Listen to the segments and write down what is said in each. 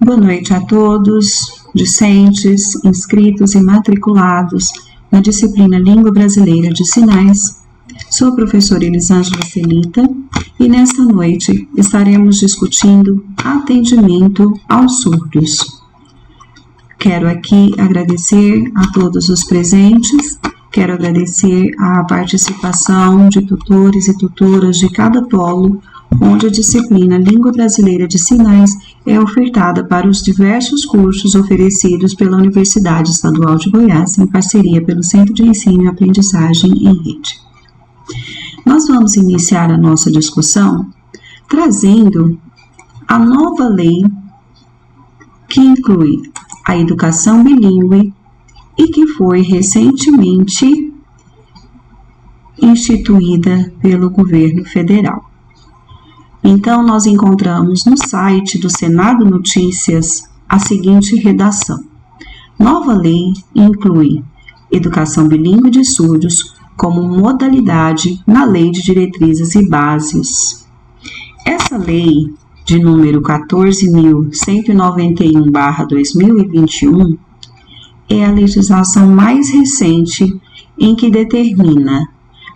Boa noite a todos, discentes, inscritos e matriculados na disciplina Língua Brasileira de Sinais. Sou a professora Elisângela Celita e nesta noite estaremos discutindo atendimento aos surdos. Quero aqui agradecer a todos os presentes, quero agradecer a participação de tutores e tutoras de cada polo, onde a disciplina Língua Brasileira de Sinais é ofertada para os diversos cursos oferecidos pela Universidade Estadual de Goiás, em parceria pelo Centro de Ensino e Aprendizagem em Rede. Nós vamos iniciar a nossa discussão trazendo a nova lei que inclui a educação bilíngue e que foi recentemente instituída pelo governo federal. Então, nós encontramos no site do Senado Notícias a seguinte redação: nova lei inclui educação bilíngue de surdos como modalidade na Lei de Diretrizes e Bases. Essa lei, de número 14.191/2021, é a legislação mais recente em que determina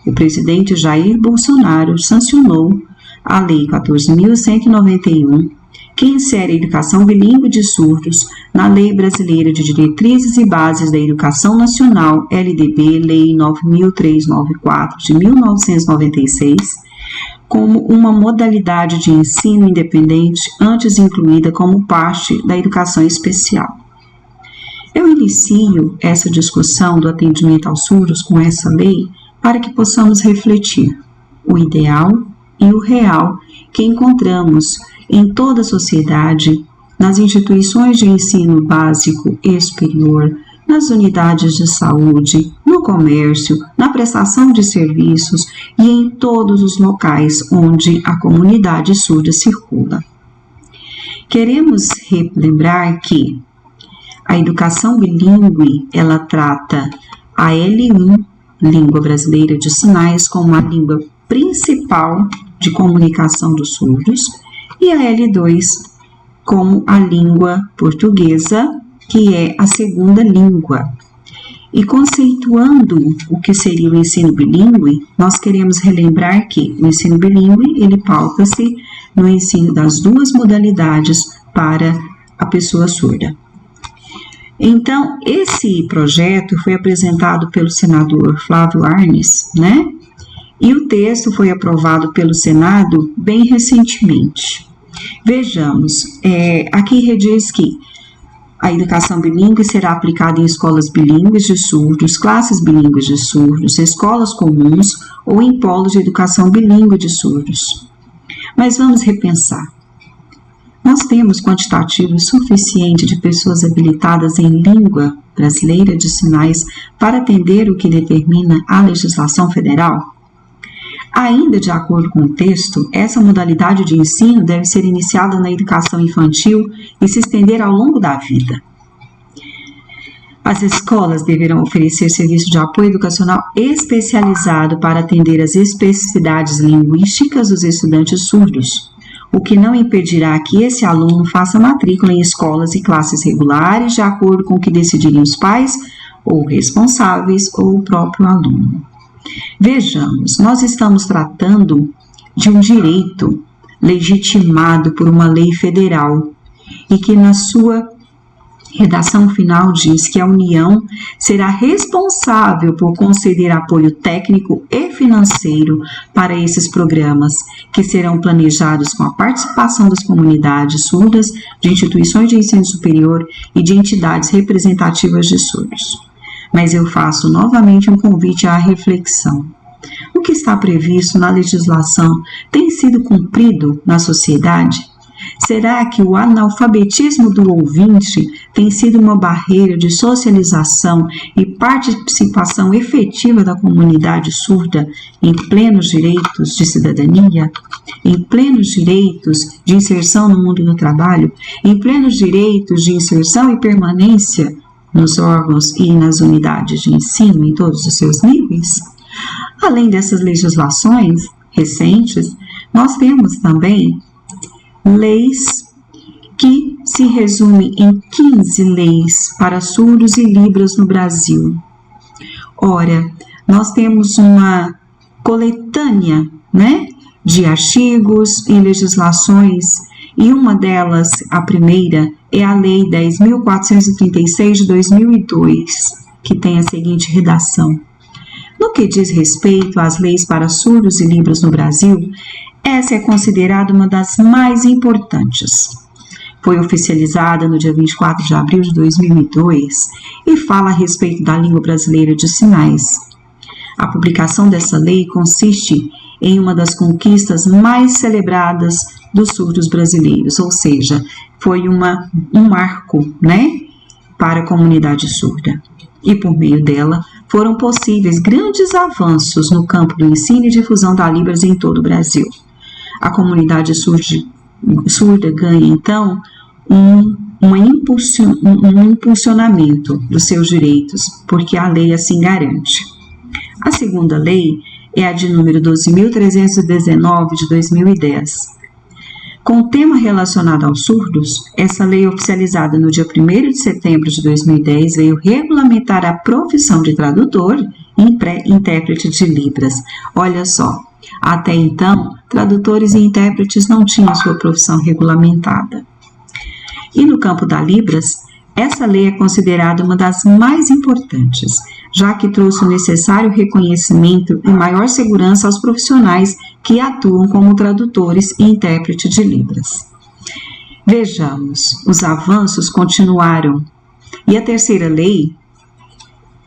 o presidente Jair Bolsonaro sancionou a Lei 14.191, que insere a educação bilíngue de surdos na Lei Brasileira de Diretrizes e Bases da Educação Nacional, LDB, Lei 9.394 de 1996, como uma modalidade de ensino independente antes incluída como parte da educação especial. Eu inicio essa discussão do atendimento aos surdos com essa lei para que possamos refletir o ideal e o real que encontramos em toda a sociedade, nas instituições de ensino básico e superior, nas unidades de saúde, no comércio, na prestação de serviços e em todos os locais onde a comunidade surda circula. Queremos relembrar que a educação bilíngue, ela trata a L1, Língua Brasileira de Sinais, como a língua principal de comunicação dos surdos, e a L2 como a língua portuguesa, que é a segunda língua. E conceituando o que seria o ensino bilíngue, nós queremos relembrar que o ensino bilíngue, ele pauta-se no ensino das duas modalidades para a pessoa surda. Então, esse projeto foi apresentado pelo senador Flávio Arnes, né? E o texto foi aprovado pelo Senado bem recentemente. Vejamos, aqui rediz que a educação bilíngue será aplicada em escolas bilíngues de surdos, classes bilíngues de surdos, escolas comuns ou em polos de educação bilíngue de surdos. Mas vamos repensar. Nós temos quantitativo suficiente de pessoas habilitadas em língua brasileira de sinais para atender o que determina a legislação federal? Ainda de acordo com o texto, essa modalidade de ensino deve ser iniciada na educação infantil e se estender ao longo da vida. As escolas deverão oferecer serviço de apoio educacional especializado para atender às especificidades linguísticas dos estudantes surdos, o que não impedirá que esse aluno faça matrícula em escolas e classes regulares de acordo com o que decidirem os pais ou responsáveis ou o próprio aluno. Vejamos, nós estamos tratando de um direito legitimado por uma lei federal e que na sua redação final diz que a União será responsável por conceder apoio técnico e financeiro para esses programas, que serão planejados com a participação das comunidades surdas, de instituições de ensino superior e de entidades representativas de surdos. Mas eu faço novamente um convite à reflexão. O que está previsto na legislação tem sido cumprido na sociedade? Será que o analfabetismo do ouvinte tem sido uma barreira de socialização e participação efetiva da comunidade surda em plenos direitos de cidadania, em plenos direitos de inserção no mundo do trabalho, em plenos direitos de inserção e permanência nos órgãos e nas unidades de ensino em todos os seus níveis? Além dessas legislações recentes, nós temos também leis que se resume em 15 leis para surdos e libras no Brasil. Ora, nós temos uma coletânea, de artigos e legislações, e uma delas, a primeira, é a Lei 10.436 de 2002, que tem a seguinte redação. No que diz respeito às leis para surdos e libras no Brasil, essa é considerada uma das mais importantes. Foi oficializada no dia 24 de abril de 2002 e fala a respeito da língua brasileira de sinais. A publicação dessa lei consiste em uma das conquistas mais celebradas dos surdos brasileiros, ou seja, foi um marco, para a comunidade surda. E por meio dela foram possíveis grandes avanços no campo do ensino e difusão da Libras em todo o Brasil. A comunidade surda ganha, então, um impulsionamento dos seus direitos, porque a lei assim garante. A segunda lei é a de número 12.319 de 2010. Com o tema relacionado aos surdos, essa lei oficializada no dia 1º de setembro de 2010 veio regulamentar a profissão de tradutor e intérprete de Libras. Olha só, até então, tradutores e intérpretes não tinham sua profissão regulamentada. E no campo da Libras, essa lei é considerada uma das mais importantes, já que trouxe o necessário reconhecimento e maior segurança aos profissionais que atuam como tradutores e intérpretes de Libras. Vejamos, os avanços continuaram, e a terceira lei,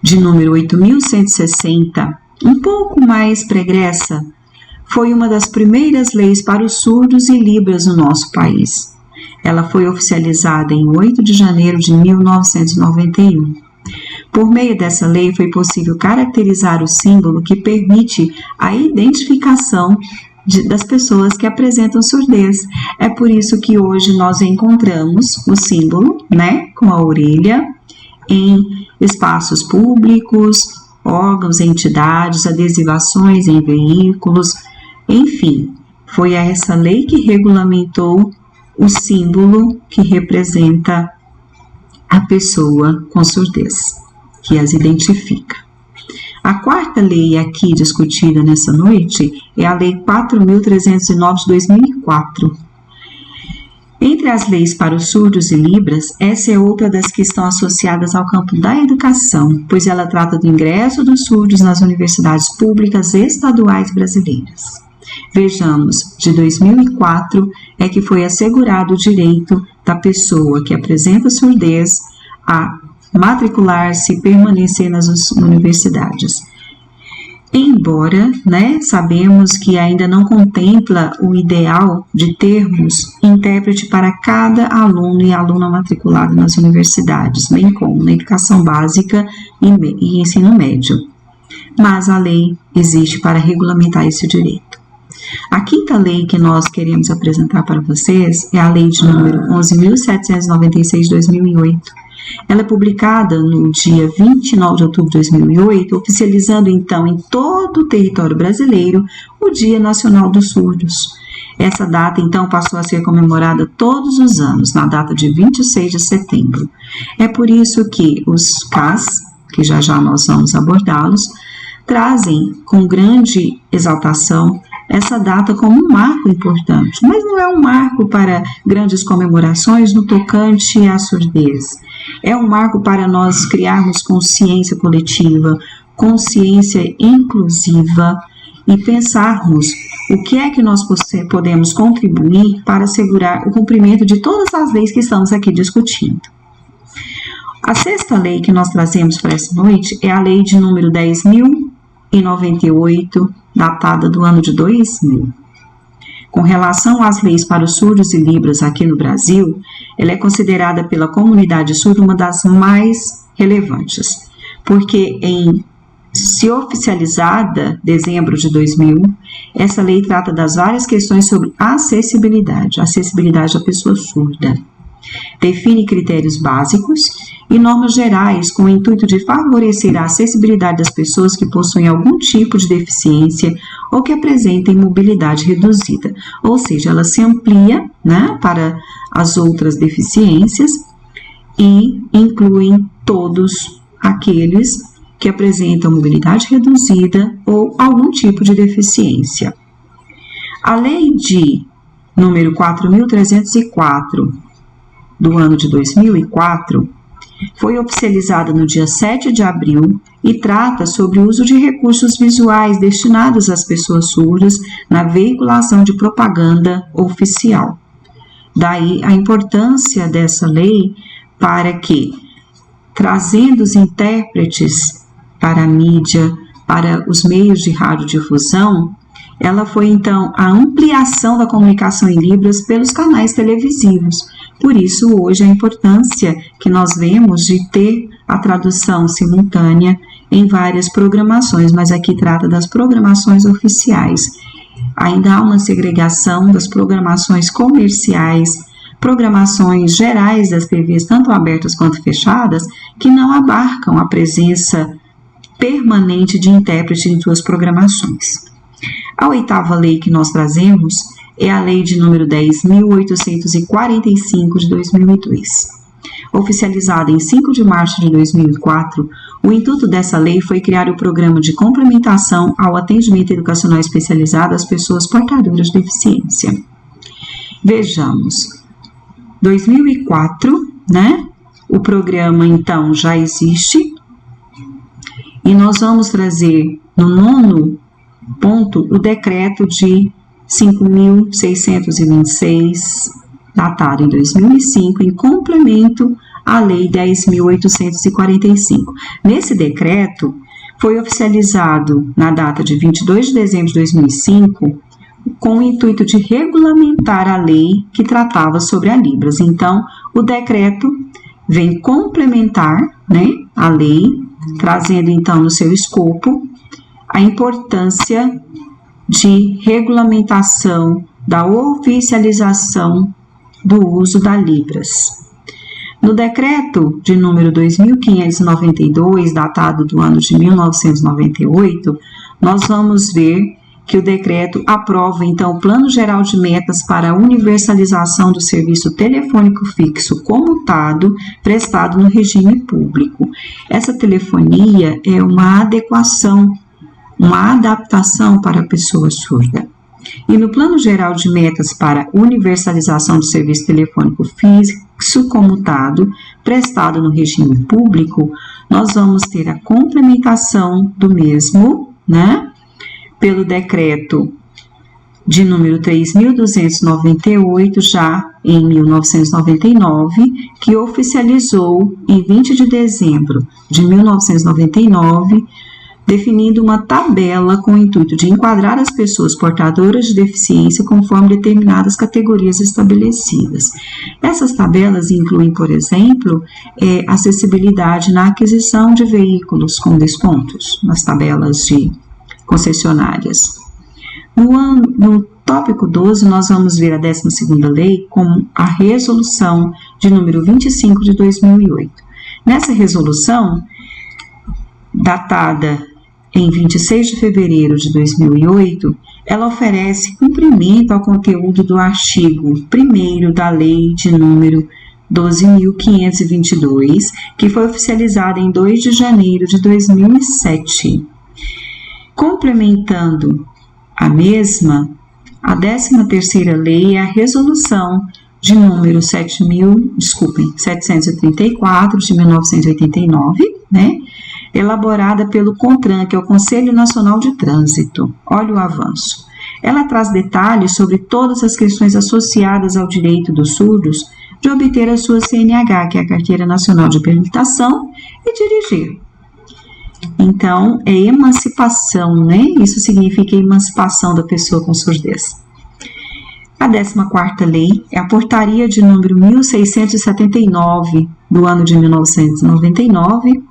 de número 8.160, um pouco mais pregressa, foi uma das primeiras leis para os surdos e Libras no nosso país. Ela foi oficializada em 8 de janeiro de 1991. Por meio dessa lei, foi possível caracterizar o símbolo que permite a identificação das pessoas que apresentam surdez. É por isso que hoje nós encontramos o símbolo, com a orelha, em espaços públicos, órgãos, entidades, adesivações em veículos, enfim, foi essa lei que regulamentou o símbolo que representa a pessoa com surdez, que as identifica. A quarta lei aqui discutida nessa noite é a Lei 4.309 de 2004. Entre as leis para os surdos e Libras, essa é outra das que estão associadas ao campo da educação, pois ela trata do ingresso dos surdos nas universidades públicas estaduais brasileiras. Vejamos, de 2004 é que foi assegurado o direito da pessoa que apresenta surdez a matricular-se e permanecer nas universidades. Embora, sabemos que ainda não contempla o ideal de termos intérprete para cada aluno e aluna matriculado nas universidades, bem como na educação básica e ensino médio. Mas a lei existe para regulamentar esse direito. A quinta lei que nós queremos apresentar para vocês é a Lei de número 11.796 de 2008. Ela é publicada no dia 29 de outubro de 2008, oficializando então em todo o território brasileiro o Dia Nacional dos Surdos. Essa data então passou a ser comemorada todos os anos, na data de 26 de setembro. É por isso que os CAS, que já nós vamos abordá-los, trazem com grande exaltação essa data como um marco importante, mas não é um marco para grandes comemorações no tocante à surdez. É um marco para nós criarmos consciência coletiva, consciência inclusiva e pensarmos o que é que nós podemos contribuir para assegurar o cumprimento de todas as leis que estamos aqui discutindo. A sexta lei que nós trazemos para essa noite é a Lei de número 10.098, datada do ano de 2000. Com relação às leis para os surdos e Libras aqui no Brasil, ela é considerada pela comunidade surda uma das mais relevantes, porque se oficializada em dezembro de 2000, essa lei trata das várias questões sobre acessibilidade da pessoa surda. Define critérios básicos e normas gerais com o intuito de favorecer a acessibilidade das pessoas que possuem algum tipo de deficiência ou que apresentem mobilidade reduzida. Ou seja, ela se amplia, né, para as outras deficiências e incluem todos aqueles que apresentam mobilidade reduzida ou algum tipo de deficiência. A Lei de número 4.304 do ano de 2004 foi oficializada no dia 7 de abril e trata sobre o uso de recursos visuais destinados às pessoas surdas na veiculação de propaganda oficial. Daí a importância dessa lei para que, trazendo os intérpretes para a mídia, para os meios de radiodifusão, ela foi então a ampliação da comunicação em Libras pelos canais televisivos. Por isso, hoje, a importância que nós vemos de ter a tradução simultânea em várias programações, mas aqui trata das programações oficiais. Ainda há uma segregação das programações comerciais, programações gerais das TVs, tanto abertas quanto fechadas, que não abarcam a presença permanente de intérprete em suas programações. A 8ª lei que nós trazemos é a Lei de número 10.845 de 2002. Oficializada em 5 de março de 2004, o intuito dessa lei foi criar o programa de complementação ao atendimento educacional especializado às pessoas portadoras de deficiência. Vejamos, 2004, né? O programa então já existe e nós vamos trazer no 9º ponto o decreto de 5.626, datado em 2005, em complemento à Lei 10.845. Nesse decreto, foi oficializado na data de 22 de dezembro de 2005, com o intuito de regulamentar a lei que tratava sobre a Libras. Então, o decreto vem complementar, né, a lei, trazendo então no seu escopo a importância de regulamentação da oficialização do uso da Libras. No decreto de número 2.592, datado do ano de 1998, nós vamos ver que o decreto aprova, então, o Plano Geral de Metas para a universalização do serviço telefônico fixo comutado prestado no regime público. Essa telefonia é uma adequação, uma adaptação para a pessoa surda. E no Plano Geral de Metas para universalização do serviço telefônico fixo comutado prestado no regime público, nós vamos ter a complementação do mesmo, né, pelo decreto de número 3.298, já em 1999, que oficializou em 20 de dezembro de 1999, definindo uma tabela com o intuito de enquadrar as pessoas portadoras de deficiência conforme determinadas categorias estabelecidas. Essas tabelas incluem, por exemplo, acessibilidade na aquisição de veículos com descontos, nas tabelas de concessionárias. No tópico 12, nós vamos ver a 12ª lei como a resolução de número 25 de 2008. Nessa resolução, datada em 26 de fevereiro de 2008, ela oferece cumprimento ao conteúdo do artigo 1º da Lei de número 12.522, que foi oficializada em 2 de janeiro de 2007. Complementando a mesma, a 13ª lei é a resolução de número 734 de 1989, né? Elaborada pelo CONTRAN, que é o Conselho Nacional de Trânsito. Olha o avanço. Ela traz detalhes sobre todas as questões associadas ao direito dos surdos de obter a sua CNH, que é a Carteira Nacional de Habilitação, e dirigir. Então, é emancipação, né? Isso significa emancipação da pessoa com surdez. A 14ª lei é a portaria de número 1679 do ano de 1999,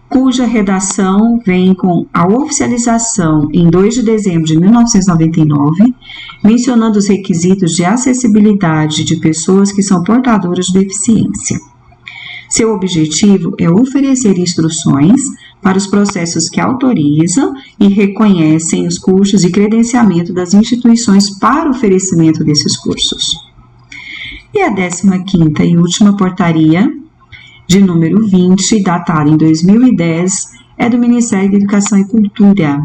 cuja redação vem com a oficialização em 2 de dezembro de 1999, mencionando os requisitos de acessibilidade de pessoas que são portadoras de deficiência. Seu objetivo é oferecer instruções para os processos que autorizam e reconhecem os cursos e credenciamento das instituições para oferecimento desses cursos. E a 15ª e última portaria, de número 20, datada em 2010, é do Ministério da Educação e Cultura.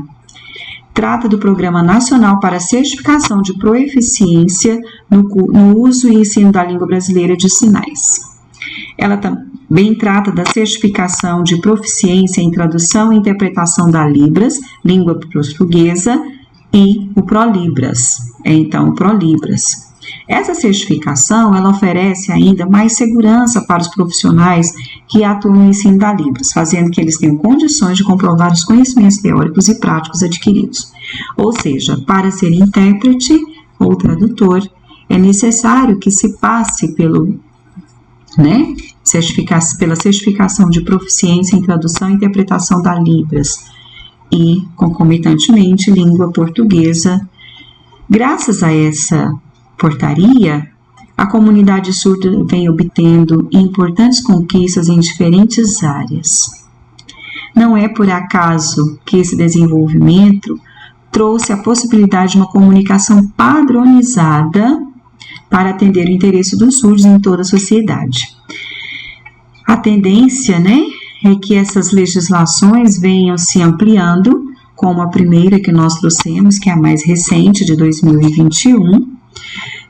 Trata do Programa Nacional para a Certificação de Proeficiência no Uso e Ensino da Língua Brasileira de Sinais. Ela também trata da certificação de proficiência em tradução e interpretação da Libras, língua portuguesa, e o ProLibras, o ProLibras. Essa certificação, ela oferece ainda mais segurança para os profissionais que atuam no ensino da Libras, fazendo que eles tenham condições de comprovar os conhecimentos teóricos e práticos adquiridos. Ou seja, para ser intérprete ou tradutor, é necessário que se passe pela certificação de proficiência em tradução e interpretação da Libras e, concomitantemente, língua portuguesa. Graças a essa portaria, a comunidade surda vem obtendo importantes conquistas em diferentes áreas. Não é por acaso que esse desenvolvimento trouxe a possibilidade de uma comunicação padronizada para atender o interesse dos surdos em toda a sociedade. A tendência, é que essas legislações venham se ampliando, como a primeira que nós trouxemos, que é a mais recente, de 2021,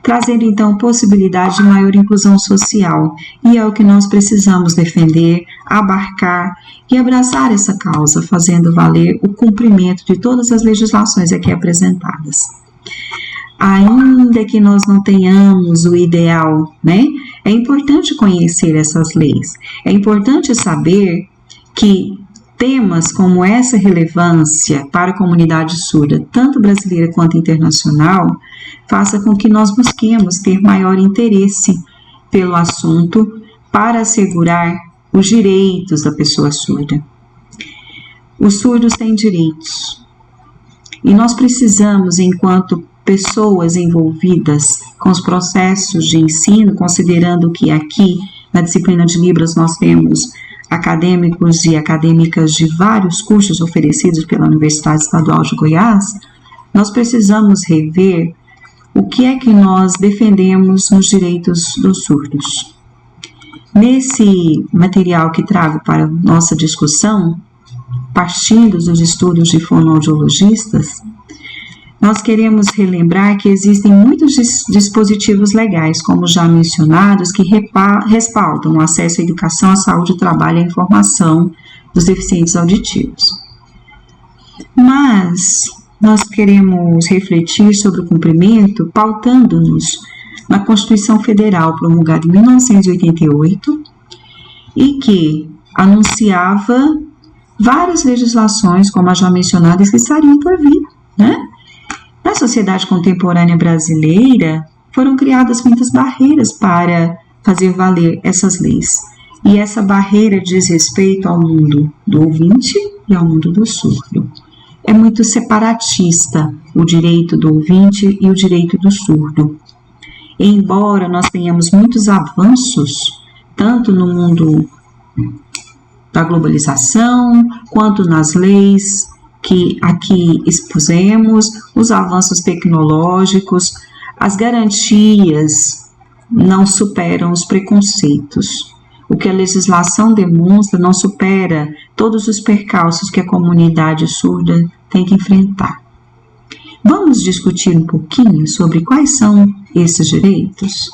trazendo então possibilidade de maior inclusão social, e é o que nós precisamos defender, abarcar e abraçar essa causa, fazendo valer o cumprimento de todas as legislações aqui apresentadas. Ainda que nós não tenhamos o ideal, é importante conhecer essas leis, é importante saber que temas como essa relevância para a comunidade surda, tanto brasileira quanto internacional, faça com que nós busquemos ter maior interesse pelo assunto para assegurar os direitos da pessoa surda. Os surdos têm direitos e nós precisamos, enquanto pessoas envolvidas com os processos de ensino, considerando que aqui na disciplina de Libras nós temos acadêmicos e acadêmicas de vários cursos oferecidos pela Universidade Estadual de Goiás, nós precisamos rever o que é que nós defendemos nos direitos dos surdos. Nesse material que trago para nossa discussão, partindo dos estudos de fonoaudiologistas, nós queremos relembrar que existem muitos dispositivos legais, como já mencionados, que respaldam o acesso à educação, à saúde, ao trabalho e à informação dos deficientes auditivos. Mas nós queremos refletir sobre o cumprimento pautando-nos na Constituição Federal promulgada em 1988 e que anunciava várias legislações, como as já mencionadas, que estariam por vir, Na sociedade contemporânea brasileira, foram criadas muitas barreiras para fazer valer essas leis. E essa barreira diz respeito ao mundo do ouvinte e ao mundo do surdo. É muito separatista o direito do ouvinte e o direito do surdo. E embora nós tenhamos muitos avanços, tanto no mundo da globalização, quanto nas leis que aqui expusemos, os avanços tecnológicos, as garantias não superam os preconceitos. O que a legislação demonstra não supera todos os percalços que a comunidade surda tem que enfrentar. Vamos discutir um pouquinho sobre quais são esses direitos?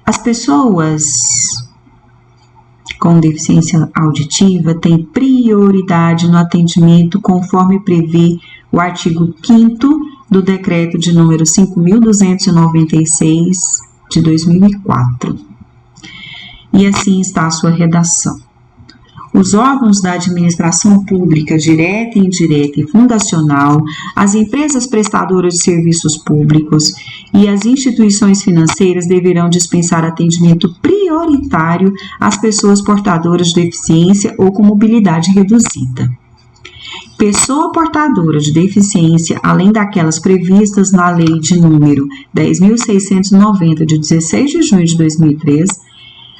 As pessoas com deficiência auditiva têm prioridade no atendimento conforme prevê o artigo 5º do decreto de número 5.296 de 2004. E assim está a sua redação. os órgãos da administração pública, direta e indireta e fundacional, as empresas prestadoras de serviços públicos e as instituições financeiras deverão dispensar atendimento prioritário às pessoas portadoras de deficiência ou com mobilidade reduzida. Pessoa portadora de deficiência, além daquelas previstas na Lei de número 10.690, de 16 de junho de 2003,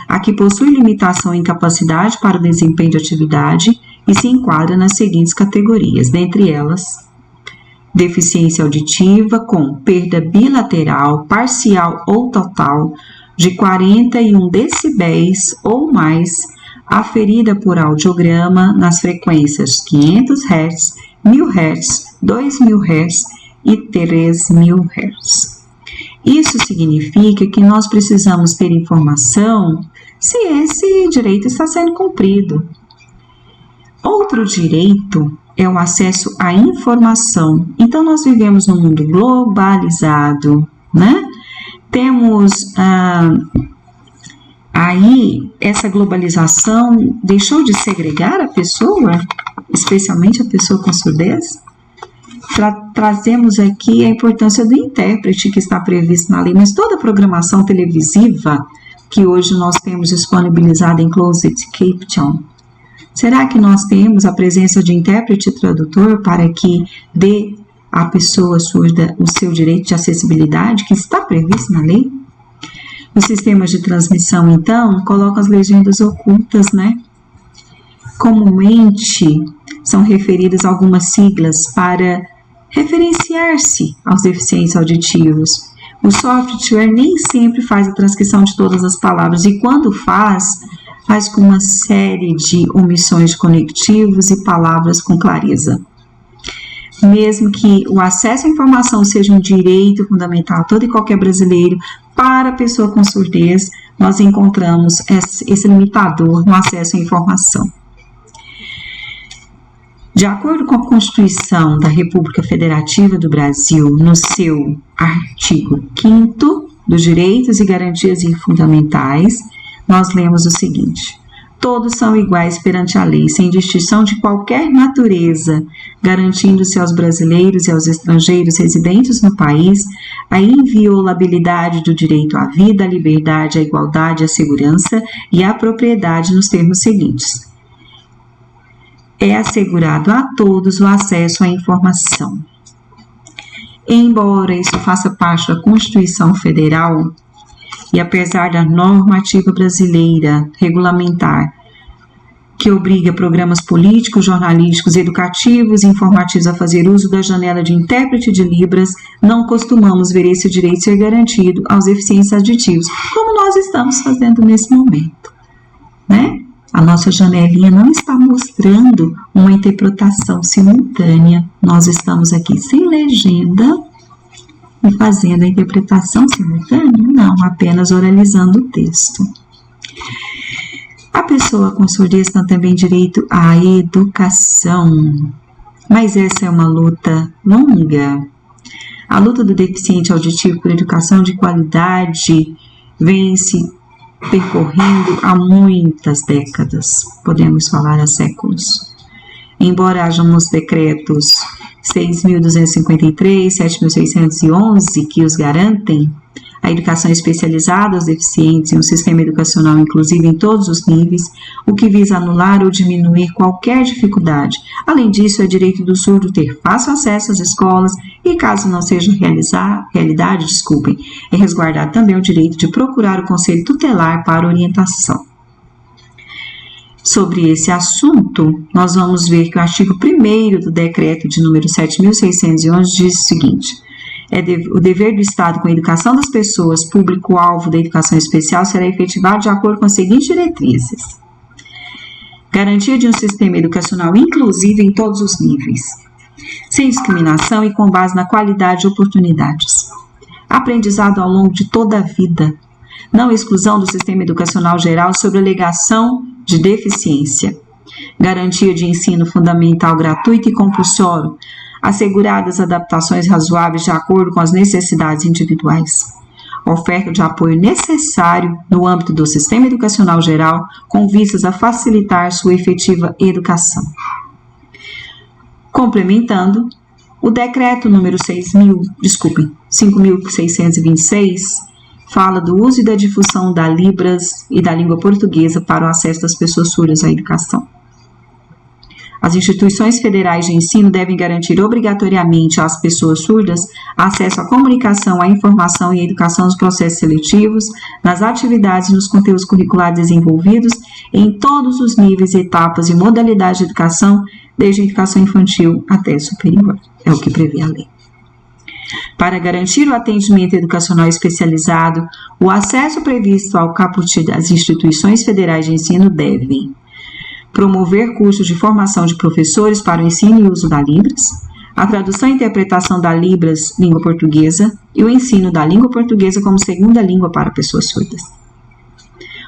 a que possui limitação em capacidade para o desempenho de atividade e se enquadra nas seguintes categorias, dentre elas, deficiência auditiva com perda bilateral, parcial ou total de 41 decibéis ou mais, aferida por audiograma nas frequências 500 Hz, 1000 Hz, 2000 Hz e 3000 Hz. Isso significa que nós precisamos ter informação se esse direito está sendo cumprido. Outro direito é o acesso à informação. Então, nós vivemos num mundo globalizado, né? Temos aí essa globalização deixou de segregar a pessoa, especialmente a pessoa com surdez? Trazemos aqui a importância do intérprete que está previsto na lei, mas toda a programação televisiva que hoje nós temos disponibilizada em closed caption, será que nós temos a presença de intérprete e tradutor para que dê à pessoa surda o seu direito de acessibilidade que está previsto na lei? Os sistemas de transmissão, então, colocam as legendas ocultas, né? Comumente são referidas algumas siglas para referenciar-se aos deficientes auditivos. O software nem sempre faz a transcrição de todas as palavras e quando faz com uma série de omissões de conectivos e palavras com clareza. Mesmo que o acesso à informação seja um direito fundamental a todo e qualquer brasileiro, para a pessoa com surdez, nós encontramos esse limitador no acesso à informação. De acordo com a Constituição da República Federativa do Brasil, no seu artigo 5º dos Direitos e Garantias Fundamentais, nós lemos o seguinte: todos são iguais perante a lei, sem distinção de qualquer natureza, garantindo-se aos brasileiros e aos estrangeiros residentes no país a inviolabilidade do direito à vida, à liberdade, à igualdade, à segurança e à propriedade nos termos seguintes. É assegurado a todos o acesso à informação. Embora isso faça parte da Constituição Federal, e apesar da normativa brasileira regulamentar, que obriga programas políticos, jornalísticos, educativos e informativos a fazer uso da janela de intérprete de Libras, não costumamos ver esse direito ser garantido aos deficientes auditivos, como nós estamos fazendo nesse momento, né? A nossa janelinha não está mostrando uma interpretação simultânea. Nós estamos aqui sem legenda e fazendo a interpretação simultânea? Não, apenas oralizando o texto. A pessoa com surdez tem também direito à educação, mas essa é uma luta longa. A luta do deficiente auditivo por educação de qualidade vem se percorrendo há muitas décadas, podemos falar há séculos. Embora hajam os decretos 6.253, 7.611 que os garantem, a educação especializada aos deficientes e um sistema educacional inclusivo em todos os níveis, o que visa anular ou diminuir qualquer dificuldade. Além disso, é direito do surdo ter fácil acesso às escolas e, caso não seja realidade, é resguardar também o direito de procurar o conselho tutelar para orientação. Sobre esse assunto, nós vamos ver que o artigo 1º do decreto de número 7.611 diz o seguinte: o dever do Estado com a educação das pessoas, público-alvo da educação especial, será efetivado de acordo com as seguintes diretrizes: garantia de um sistema educacional inclusivo em todos os níveis, sem discriminação e com base na qualidade de oportunidades, aprendizado ao longo de toda a vida, não exclusão do sistema educacional geral sobre alegação de deficiência, garantia de ensino fundamental gratuito e compulsório, asseguradas adaptações razoáveis de acordo com as necessidades individuais, oferta de apoio necessário no âmbito do sistema educacional geral, com vistas a facilitar sua efetiva educação. Complementando, o decreto número 5.626 fala do uso e da difusão da Libras e da língua portuguesa para o acesso das pessoas surdas à educação. As instituições federais de ensino devem garantir obrigatoriamente às pessoas surdas acesso à comunicação, à informação e à educação nos processos seletivos, nas atividades e nos conteúdos curriculares desenvolvidos em todos os níveis, etapas e modalidades de educação, desde a educação infantil até superior. É o que prevê a lei. Para garantir o atendimento educacional especializado, o acesso previsto ao caput das instituições federais de ensino deve promover cursos de formação de professores para o ensino e uso da Libras, a tradução e interpretação da Libras, língua portuguesa, e o ensino da língua portuguesa como segunda língua para pessoas surdas.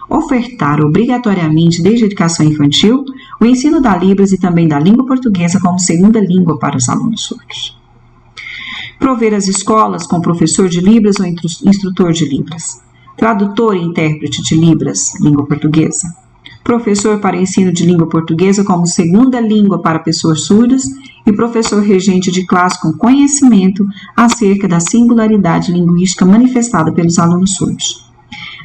Ofertar obrigatoriamente, desde a educação infantil, o ensino da Libras e também da língua portuguesa como segunda língua para os alunos surdos. Prover as escolas com professor de Libras ou instrutor de Libras, tradutor e intérprete de Libras, língua portuguesa, professor para ensino de língua portuguesa como segunda língua para pessoas surdas e professor regente de classe com conhecimento acerca da singularidade linguística manifestada pelos alunos surdos.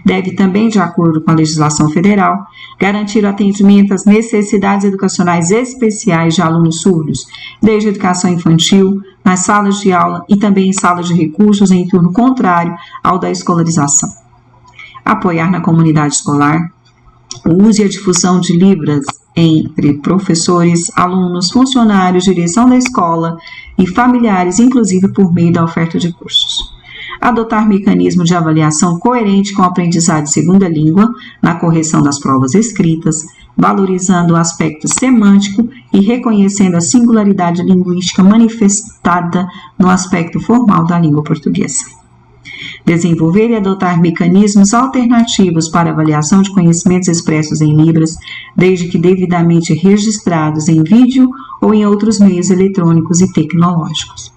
Deve também, de acordo com a legislação federal, garantir o atendimento às necessidades educacionais especiais de alunos surdos, desde a educação infantil, nas salas de aula e também em salas de recursos em turno contrário ao da escolarização. Apoiar na comunidade escolar o uso e a difusão de Libras entre professores, alunos, funcionários, direção da escola e familiares, inclusive por meio da oferta de cursos. Adotar mecanismo de avaliação coerente com o aprendizado de segunda língua na correção das provas escritas, valorizando o aspecto semântico e reconhecendo a singularidade linguística manifestada no aspecto formal da língua portuguesa. Desenvolver e adotar mecanismos alternativos para avaliação de conhecimentos expressos em Libras, desde que devidamente registrados em vídeo ou em outros meios eletrônicos e tecnológicos.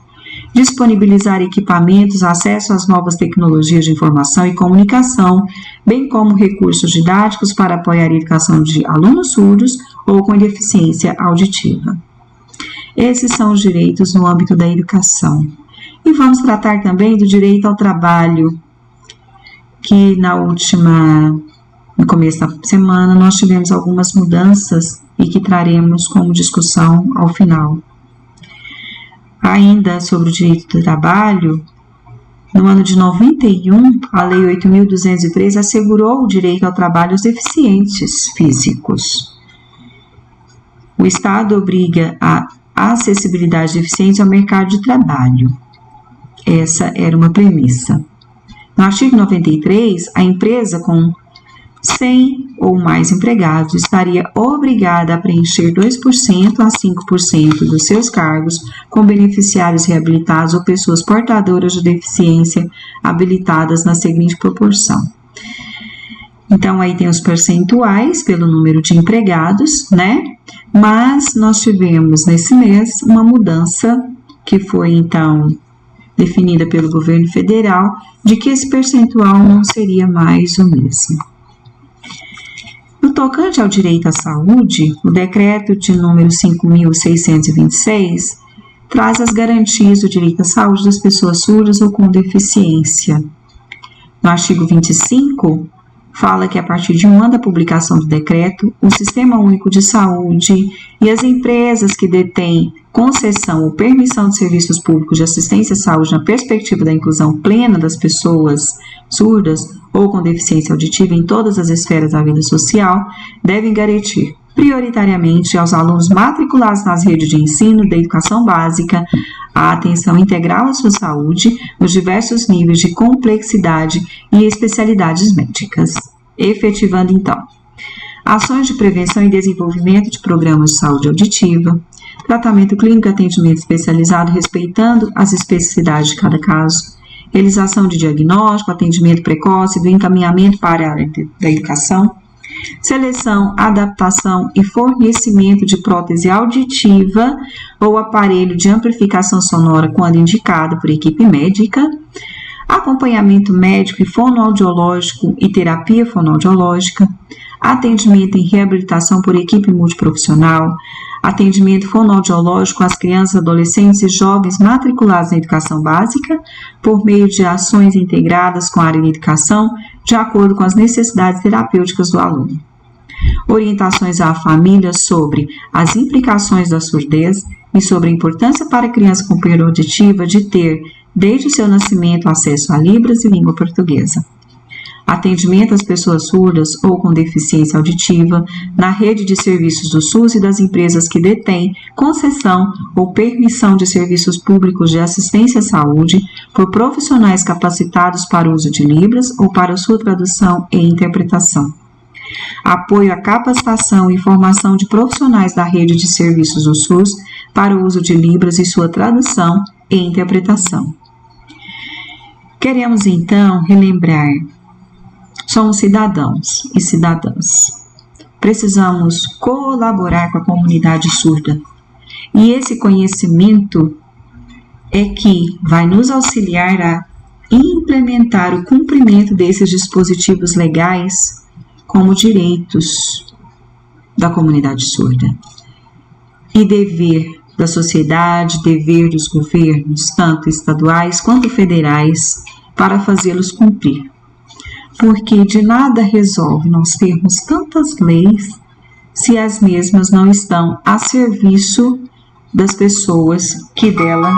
Disponibilizar equipamentos, acesso às novas tecnologias de informação e comunicação, bem como recursos didáticos para apoiar a educação de alunos surdos ou com deficiência auditiva. Esses são os direitos no âmbito da educação. E vamos tratar também do direito ao trabalho, que no começo da semana, nós tivemos algumas mudanças e que traremos como discussão ao final. Ainda sobre o direito do trabalho, no ano de 91, a Lei 8.203 assegurou o direito ao trabalho aos deficientes físicos. O Estado obriga a acessibilidade de deficientes ao mercado de trabalho. Essa era uma premissa. No artigo 93, a empresa com 100 ou mais empregados estaria obrigada a preencher 2% a 5% dos seus cargos com beneficiários reabilitados ou pessoas portadoras de deficiência habilitadas na seguinte proporção. Então, aí tem os percentuais pelo número de empregados, né? Mas nós tivemos nesse mês uma mudança que foi, então, definida pelo governo federal, de que esse percentual não seria mais o mesmo. No tocante ao direito à saúde, o decreto de número 5.626 traz as garantias do direito à saúde das pessoas surdas ou com deficiência. No artigo 25, fala que a partir de um ano da publicação do decreto, o Sistema Único de Saúde e as empresas que detêm concessão ou permissão de serviços públicos de assistência à saúde na perspectiva da inclusão plena das pessoas surdas ou com deficiência auditiva em todas as esferas da vida social, devem garantir prioritariamente aos alunos matriculados nas redes de ensino da educação básica a atenção integral à sua saúde nos diversos níveis de complexidade e especialidades médicas, efetivando, então, ações de prevenção e desenvolvimento de programas de saúde auditiva, tratamento clínico e atendimento especializado respeitando as especificidades de cada caso, realização de diagnóstico, atendimento precoce do encaminhamento para a área da educação, seleção, adaptação e fornecimento de prótese auditiva ou aparelho de amplificação sonora quando indicado por equipe médica, acompanhamento médico e fonoaudiológico e terapia fonoaudiológica, atendimento em reabilitação por equipe multiprofissional, atendimento fonoaudiológico às crianças, adolescentes e jovens matriculados na educação básica, por meio de ações integradas com a área de educação, de acordo com as necessidades terapêuticas do aluno. Orientações à família sobre as implicações da surdez e sobre a importância para a criança com perda auditiva de ter, desde o seu nascimento, acesso a Libras e língua portuguesa. Atendimento às pessoas surdas ou com deficiência auditiva na rede de serviços do SUS e das empresas que detêm concessão ou permissão de serviços públicos de assistência à saúde por profissionais capacitados para o uso de Libras ou para sua tradução e interpretação. Apoio à capacitação e formação de profissionais da rede de serviços do SUS para o uso de Libras e sua tradução e interpretação. Queremos então relembrar: somos cidadãos e cidadãs. Precisamos colaborar com a comunidade surda. E esse conhecimento é que vai nos auxiliar a implementar o cumprimento desses dispositivos legais como direitos da comunidade surda. E dever da sociedade, dever dos governos, tanto estaduais quanto federais, para fazê-los cumprir. Porque de nada resolve nós termos tantas leis se as mesmas não estão a serviço das pessoas que dela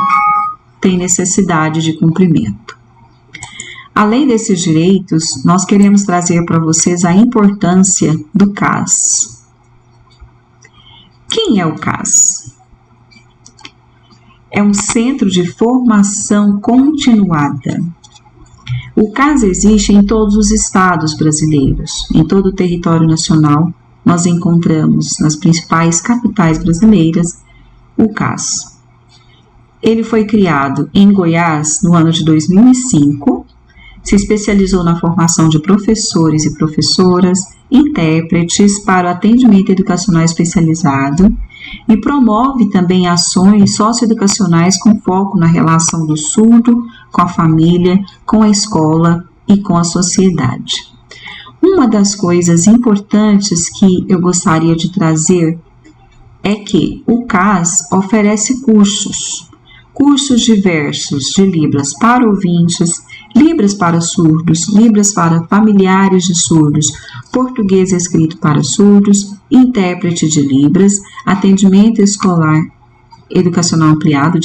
têm necessidade de cumprimento. Além desses direitos, nós queremos trazer para vocês a importância do CAS. Quem é o CAS? É um centro de formação continuada. O CAS existe em todos os estados brasileiros, em todo o território nacional. Nós encontramos nas principais capitais brasileiras o CAS. Ele foi criado em Goiás no ano de 2005, se especializou na formação de professores e professoras, intérpretes para o atendimento educacional especializado e promove também ações socioeducacionais com foco na relação do surdo com a família, com a escola e com a sociedade. Uma das coisas importantes que eu gostaria de trazer é que o CAS oferece cursos diversos de Libras para ouvintes, Libras para surdos, Libras para familiares de surdos, português escrito para surdos, intérprete de Libras, atendimento escolar educacional ampliado,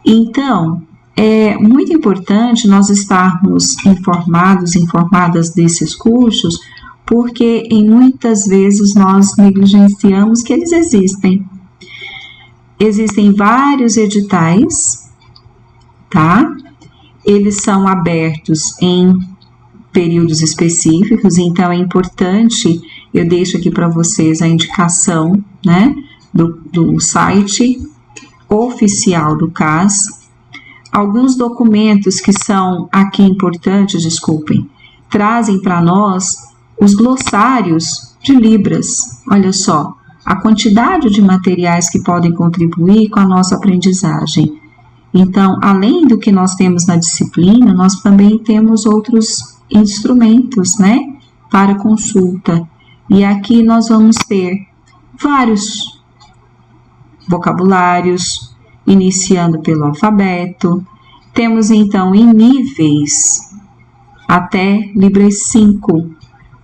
Então, é muito importante nós estarmos informadas desses cursos, porque muitas vezes nós negligenciamos que eles existem. Existem vários editais, tá? Eles são abertos em períodos específicos, então é importante, eu deixo aqui para vocês a indicação, né, do site oficial do CAS. Alguns documentos que são aqui importantes, trazem para nós os glossários de Libras. Olha só, a quantidade de materiais que podem contribuir com a nossa aprendizagem. Então, além do que nós temos na disciplina, nós também temos outros instrumentos, né, para consulta. E aqui nós vamos ter vários vocabulários, iniciando pelo alfabeto. Temos então em níveis até Libras 5,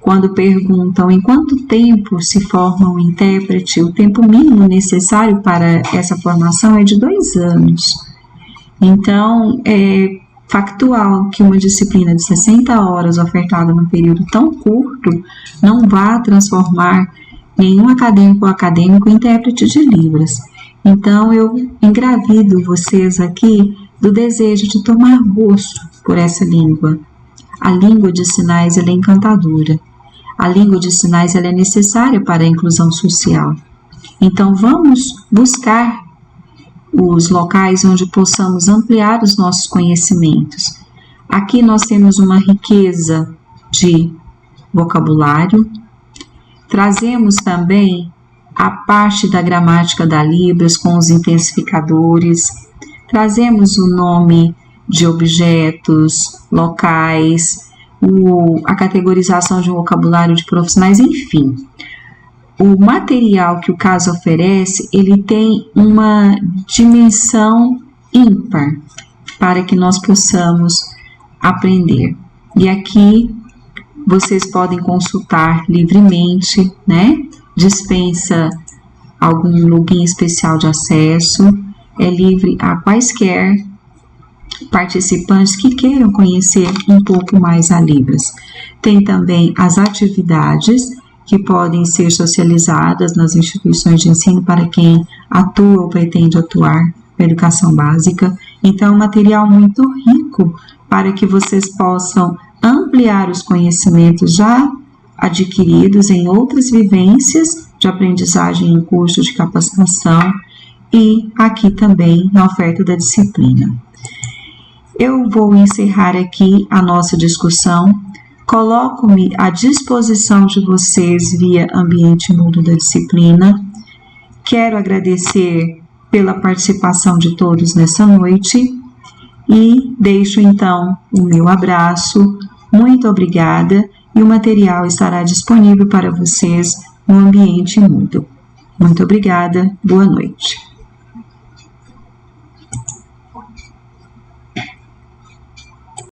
quando perguntam em quanto tempo se forma um intérprete. O tempo mínimo necessário para essa formação é de 2 anos. Então, é factual que uma disciplina de 60 horas ofertada num período tão curto não vá transformar nenhum acadêmico ou acadêmico em intérprete de Libras. Então, eu engravido vocês aqui do desejo de tomar gosto por essa língua. A língua de sinais ela é encantadora. A língua de sinais ela é necessária para a inclusão social. Então, vamos buscar os locais onde possamos ampliar os nossos conhecimentos. Aqui nós temos uma riqueza de vocabulário. Trazemos também a parte da gramática da Libras com os intensificadores. Trazemos o nome de objetos, locais, a categorização de um vocabulário de profissionais, enfim. O material que o CAS oferece, ele tem uma dimensão ímpar para que nós possamos aprender. E aqui vocês podem consultar livremente, né? Dispensa algum login especial de acesso, é livre a quaisquer participantes que queiram conhecer um pouco mais a Libras. Tem também as atividades que podem ser socializadas nas instituições de ensino para quem atua ou pretende atuar na educação básica. Então, é um material muito rico para que vocês possam ampliar os conhecimentos já adquiridos em outras vivências de aprendizagem em cursos de capacitação e aqui também na oferta da disciplina. Eu vou encerrar aqui a nossa discussão. Coloco-me à disposição de vocês via ambiente mudo da disciplina. Quero agradecer pela participação de todos nessa noite e deixo então o meu abraço. Muito obrigada e o material estará disponível para vocês no ambiente mudo. Muito obrigada, boa noite.